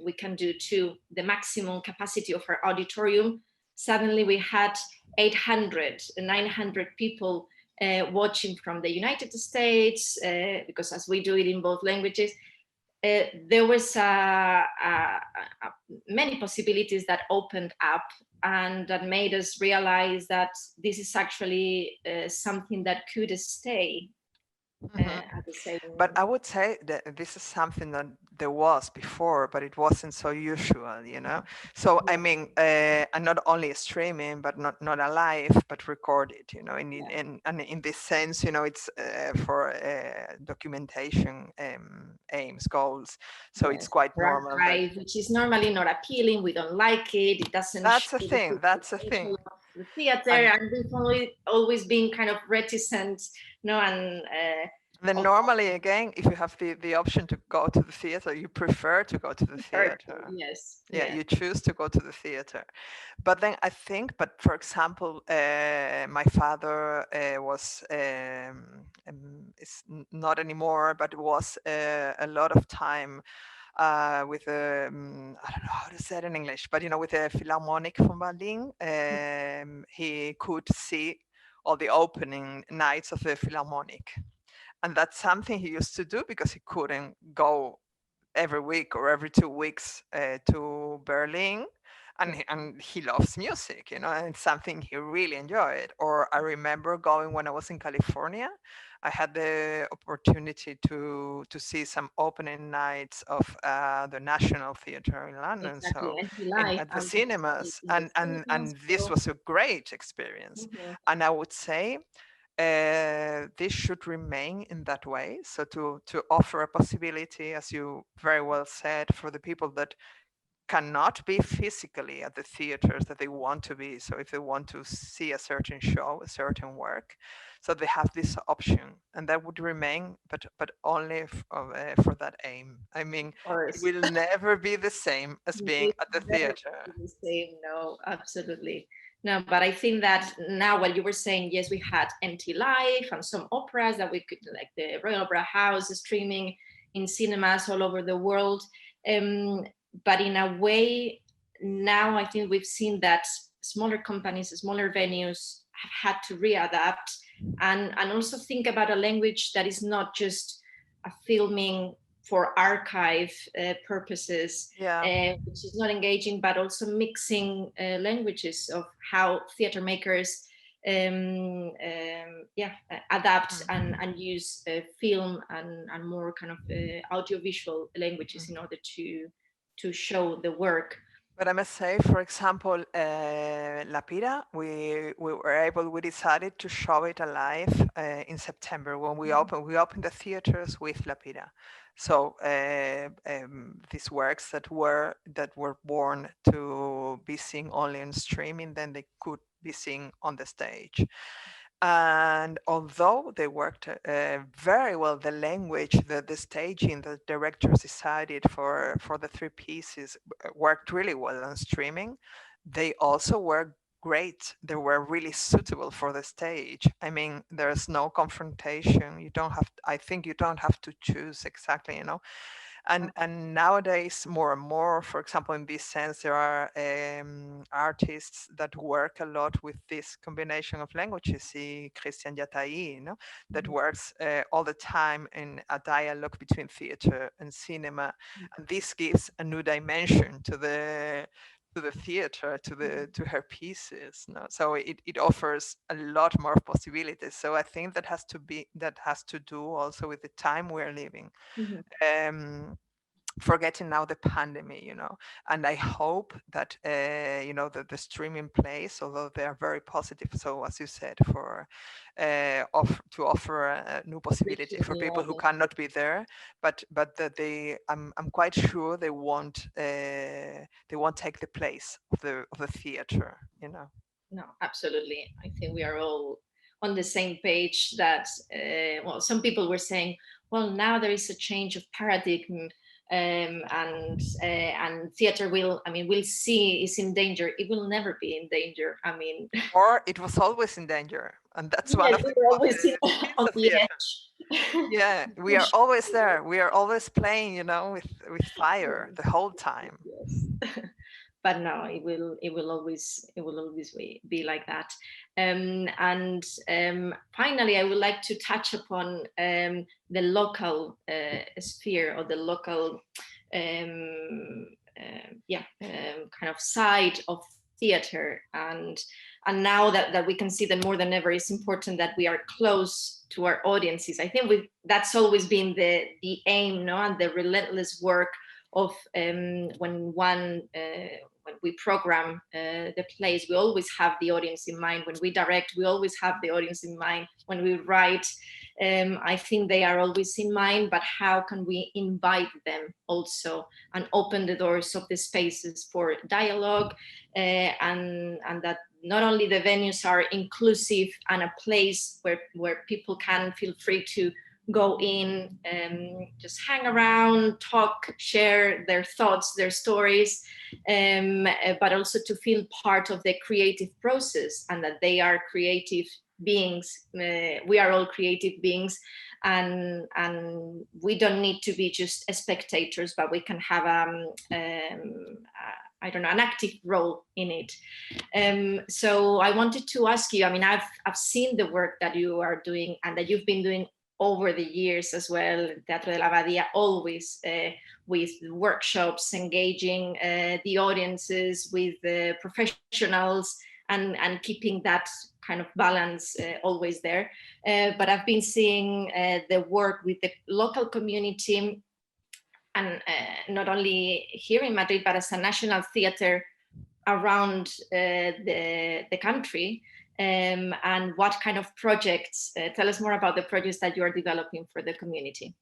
we can do to the maximum capacity of our auditorium, suddenly we had 800, 900 people watching from the United States, because as we do it in both languages, there was many possibilities that opened up, and that made us realize that this is actually something that could stay at the same. But I would say that this is something that there was before, but it wasn't so usual, So I mean, and not only streaming, but not alive, but recorded, and in this sense, it's for documentation aims, goals. So it's quite normal. Archive, which is normally not appealing. We don't like it. It doesn't. That's a thing. That's a thing. The theater, and we've always been kind of reticent, and. Then normally, again, if you have the option to go to the theater, you prefer to go to the theater. Yes. Yeah, you choose to go to the theater. But then I think, for example, my father was, is not anymore, but was a lot of time with I don't know how to say it in English, but with the Philharmonic from Berlin, he could see all the opening nights of the Philharmonic. And that's something he used to do because he couldn't go every week or every 2 weeks to Berlin. And he loves music, and it's something he really enjoyed. Or I remember going when I was in California, I had the opportunity to see some opening nights of the National Theatre in London, at the cinemas, and this was a great experience. And I would say, this should remain in that way. So to offer a possibility, as you very well said, for the people that cannot be physically at the theaters that they want to be. So if they want to see a certain show, a certain work, so they have this option, and that would remain, but only for that aim. I mean, it will never be the same as being at the theater. The same, no, absolutely. No, but I think that now what you were saying, yes, we had Empty Life and some operas that we could, like the Royal Opera House, streaming in cinemas all over the world. But in a way, now I think we've seen that smaller companies, smaller venues have had to readapt and also think about a language that is not just a filming for archive purposes, which is not engaging, but also mixing languages of how theater makers adapt and use film and more kind of audiovisual languages in order to show the work. But I must say, for example, Lapira, we decided to show it alive in September when we opened the theaters with Lapira. So these works that were born to be seen only on streaming, then they could be seen on the stage. And although they worked very well, the language, the staging, the directors decided for the three pieces worked really well on streaming. They also worked great. They were really suitable for the stage. I mean, there's no confrontation. You don't have. I think you don't have to choose exactly. And nowadays, more and more, for example, in this sense, there are artists that work a lot with this combination of languages. See Christian Yataí, that works all the time in a dialogue between theater and cinema, and this gives a new dimension to the theater, to her pieces. So it offers a lot more possibilities. So I think that has to do also with the time we're living. Forgetting now the pandemic, and I hope that that the streaming plays, although they are very positive, so as you said, for to offer a new possibility for people who cannot be there, but that I'm quite sure they won't take the place of the theater. No, absolutely. I think we are all on the same page that some people were saying, well, now there is a change of paradigm, and theater we'll see is in danger. It will never be in danger. Or it was always in danger, and that's one of the always on the edge. Yeah, we are always there. We are always playing, with fire the whole time. Yes. But no, it will always be like that. And finally, I would like to touch upon the local sphere, or the local kind of side of theater. And now that we can see that more than ever, it's important that we are close to our audiences. I think that's always been the aim, and the relentless work of when we program the plays, we always have the audience in mind. When we direct, we always have the audience in mind. When we write, I think they are always in mind, but how can we invite them also and open the doors of the spaces for dialogue, and that not only the venues are inclusive and a place where people can feel free to go in and just hang around, talk, share their thoughts, their stories, but also to feel part of the creative process, and that they are creative beings. We are all creative beings, and we don't need to be just spectators, but we can have an active role in it. So I wanted to ask you, I've seen the work that you are doing and that you've been doing over the years as well, Teatro de la Abadía, always with workshops, engaging the audiences with the professionals, and keeping that kind of balance always there. But I've been seeing the work with the local community, and not only here in Madrid, but as a national theater around the country. And what kind of projects? Tell us more about the projects that you are developing for the community.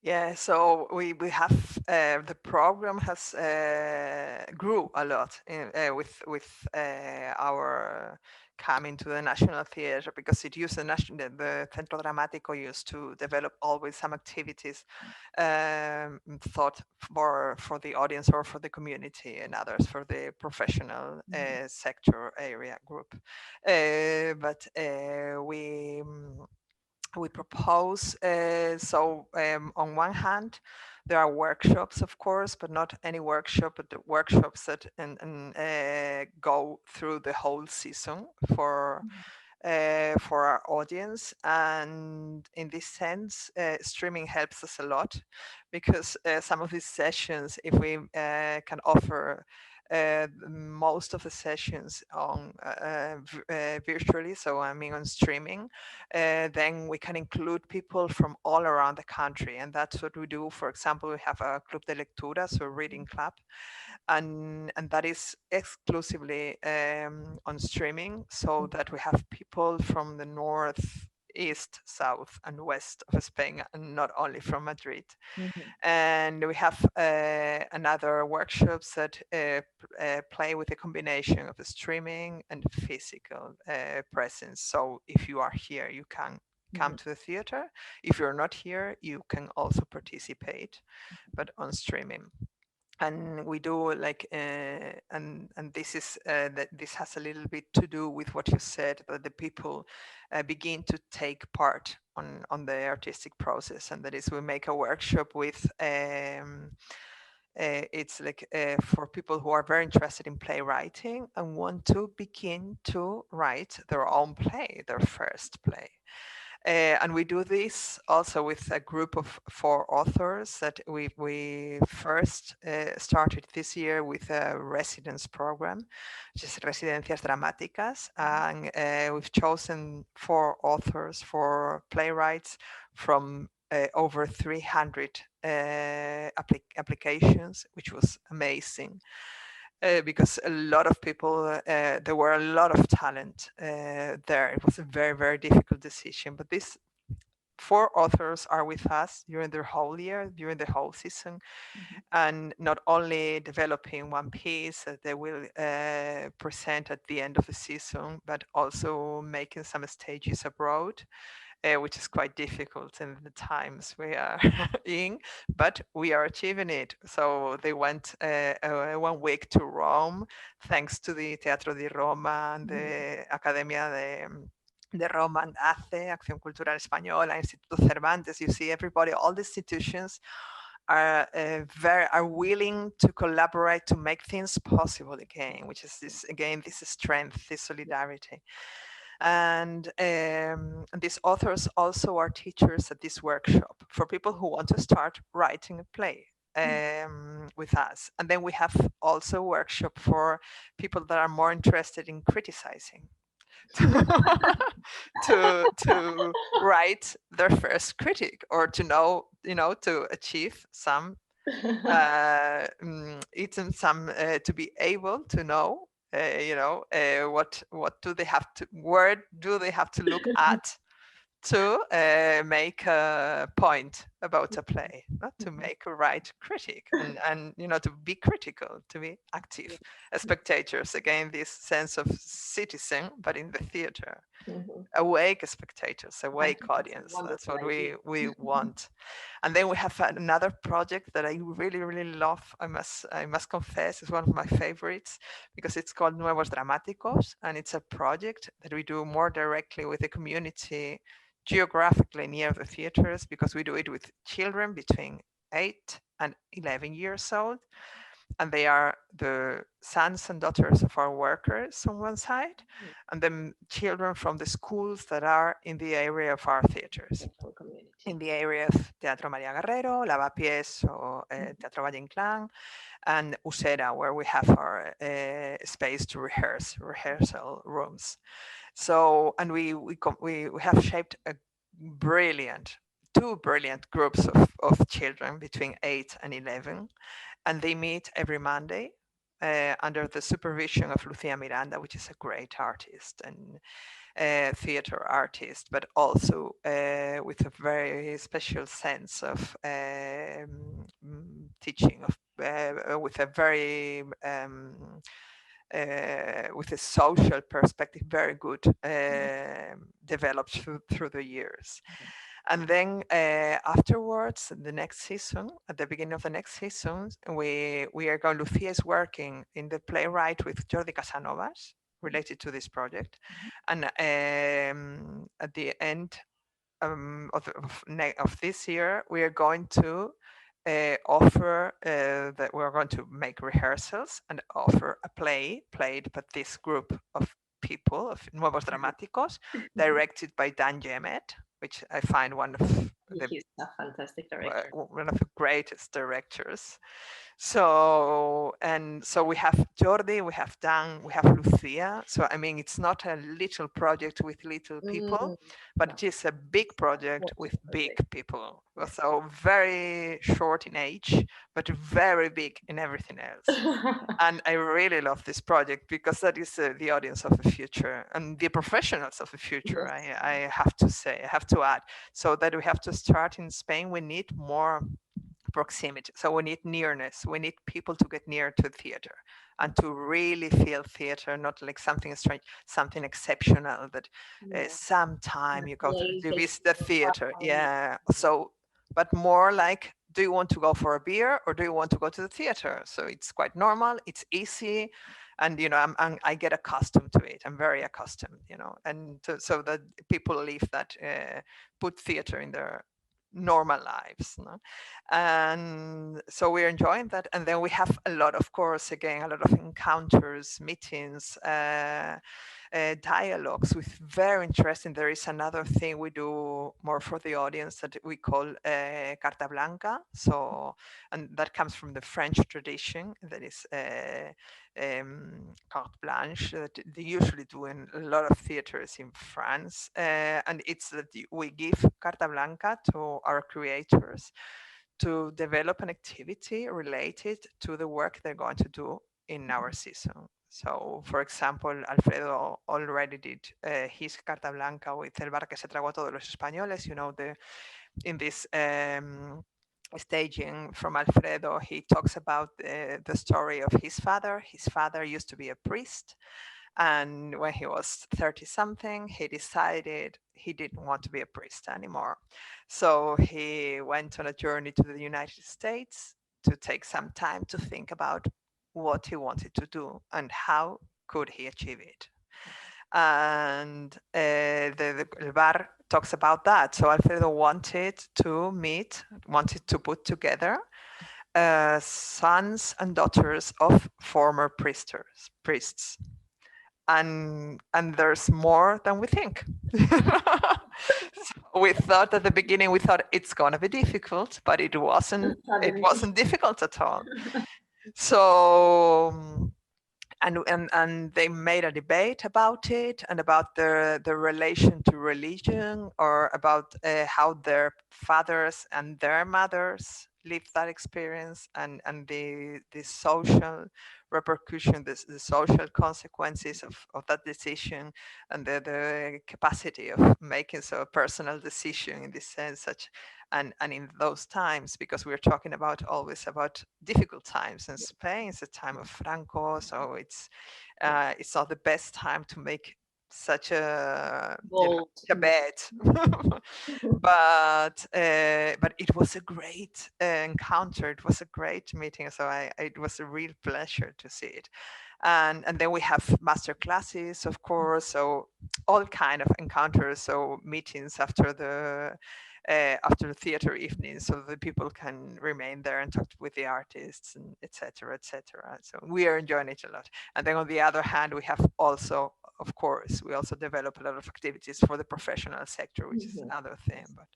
Yeah, so we have the program has grew a lot with our coming to the National Theatre, because it used the Centro Dramático used to develop always some activities thought for the audience or for the community, and others for the professional sector area group. But we propose, on one hand, there are workshops, of course, but not any workshop, but the workshops that go through the whole season for our audience. And in this sense, streaming helps us a lot, because some of these sessions, if we can offer most of the sessions on virtually, so I mean on streaming, then we can include people from all around the country, and that's what we do. For example, we have a club de lectura, so a reading club, and that is exclusively on streaming, so that we have people from the north, east, south, and west of Spain, and not only from Madrid. And we have another workshops that play with a combination of the streaming and physical presence. So if you are here, you can come to the theater. If you're not here, you can also participate, but on streaming. And we do like and this is that this has a little bit to do with what you said, that the people begin to take part on the artistic process, and that is we make a workshop with it's like for people who are very interested in playwriting and want to begin to write their own play, their first play. And we do this also with a group of 4 authors that we first started this year with a residence program, which is Residencias Dramáticas. And we've chosen 4 authors, 4 playwrights from over 300 applications, which was amazing. Because a lot of people, there were a lot of talent there. It was a very, very difficult decision. But these 4 authors are with us during the whole year, during the whole season, and not only developing one piece that they will present at the end of the season, but also making some stages abroad. Which is quite difficult in the times we are in, but we are achieving it. So they went 1 week to Rome, thanks to the Teatro di Roma and the Academia de Roma and ACE, Acción Cultural Española, Instituto Cervantes. You see, everybody, all the institutions are willing to collaborate to make things possible again, which is this strength, this solidarity. And these authors also are teachers at this workshop for people who want to start writing a play with us. And then we have also a workshop for people that are more interested in criticizing to write their first critic, or to know, to achieve some to be able to know what do they have to, where do they have to look at to make a point about a play, not to make a right critic, and to be critical, to be active as spectators, again this sense of citizen, but in the theater. Awake spectators, awake audience. That's what we want. And then we have another project that I really, really love. I must confess, it's one of my favorites, because it's called Nuevos Dramáticos, and it's a project that we do more directly with the community, geographically near the theaters, because we do it with children between 8 and 11 years old. And they are the sons and daughters of our workers on one side, and then children from the schools that are in the area of our theaters, in the area of Teatro María Guerrero, Lavapiés, or Teatro Valle Inclán, and Usera, where we have our space to rehearsal rooms. So, and we have shaped two brilliant groups of children between 8 and 11, and they meet every Monday under the supervision of Lucia Miranda, which is a great artist and theater artist, but also with a very special sense of teaching, with a very with a social perspective, very good, developed through the years. And then afterwards, the next season, at the beginning of the next season, Lucia is working in the playwright with Jordi Casanovas, related to this project. And at the end of this year, we are going to offer that we're going to make rehearsals and offer a play played by this group of people, of Nuevos Dramáticos, directed by Dan Jemet, which I find He's a fantastic director. one of the greatest directors. So we have Jordi, we have Dan, we have Lucia. So I mean, it's not a little project with little people, but it is a big project with big people. So very short in age, but very big in everything else. And I really love this project because that is the audience of the future and the professionals of the future. Yes. I have to say, I have to add. So that we have to start in Spain, we need more proximity. So we need nearness. We need people to get near to theater and to really feel theater, not like something strange, something exceptional that sometime you go to visit the theater. Yeah. So, but more like, do you want to go for a beer or do you want to go to the theater? So it's quite normal. It's easy. And, you know, I get accustomed to it. I'm very accustomed, you know, and so that people live that, put theater in their normal lives, no? And so we're enjoying that. And then we have a lot, of course, again, a lot of encounters, meetings, dialogues with very interesting. There is another thing we do more for the audience that we call carta blanca. So, and that comes from the French tradition. That is carte blanche that they usually do in a lot of theaters in France. And it's that we give carta blanca to our creators to develop an activity related to the work they're going to do in our season. So, for example, Alfredo already did his carta blanca with El bar que se tragó a todos los españoles. You know, in this staging from Alfredo, he talks about the story of his father. His father used to be a priest. And when he was 30 something, he decided he didn't want to be a priest anymore. So he went on a journey to the United States to take some time to think about what he wanted to do and how could he achieve it. And the bar talks about that. So Alfredo wanted to put together sons and daughters of former priests. And there's more than we think. So we thought at the beginning, it's going to be difficult, but it wasn't difficult at all. So and they made a debate about it and about the relation to religion, or about how their fathers and their mothers lived that experience, and the social repercussion, the social consequences of that decision, and the capacity of making so a personal decision in this sense, such and in those times, because we're talking about always about difficult times, and Spain is a time of Franco, so it's not the best time to make such a bet. But it was a great encounter. It was a great meeting. So it was a real pleasure to see it. And then we have master classes, of course. So all kind of encounters. So meetings after the theater evening, so the people can remain there and talk with the artists, and etc., etc. So we are enjoying it a lot. And then on the other hand, we have also, of course, we also develop a lot of activities for the professional sector, which is another thing. But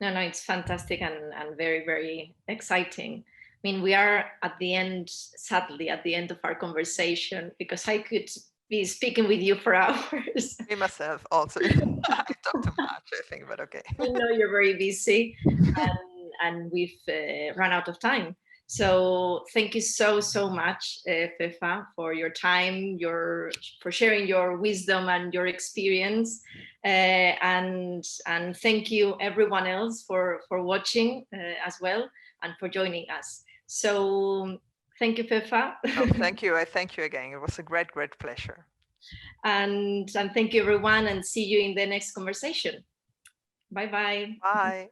no, it's fantastic and very, very exciting. I mean, we are at the end, sadly, at the end of our conversation, because I could be speaking with you for hours. Me myself also. I talk too much, I think, but okay. I know you're very busy, and we've run out of time. So thank you so much, Fefa, for your time, for sharing your wisdom and your experience, and thank you everyone else for watching as well, and for joining us. So thank you, Fefa. Oh, thank you. I thank you again. It was a great pleasure. And thank you everyone, and see you in the next conversation. Bye-bye. Bye.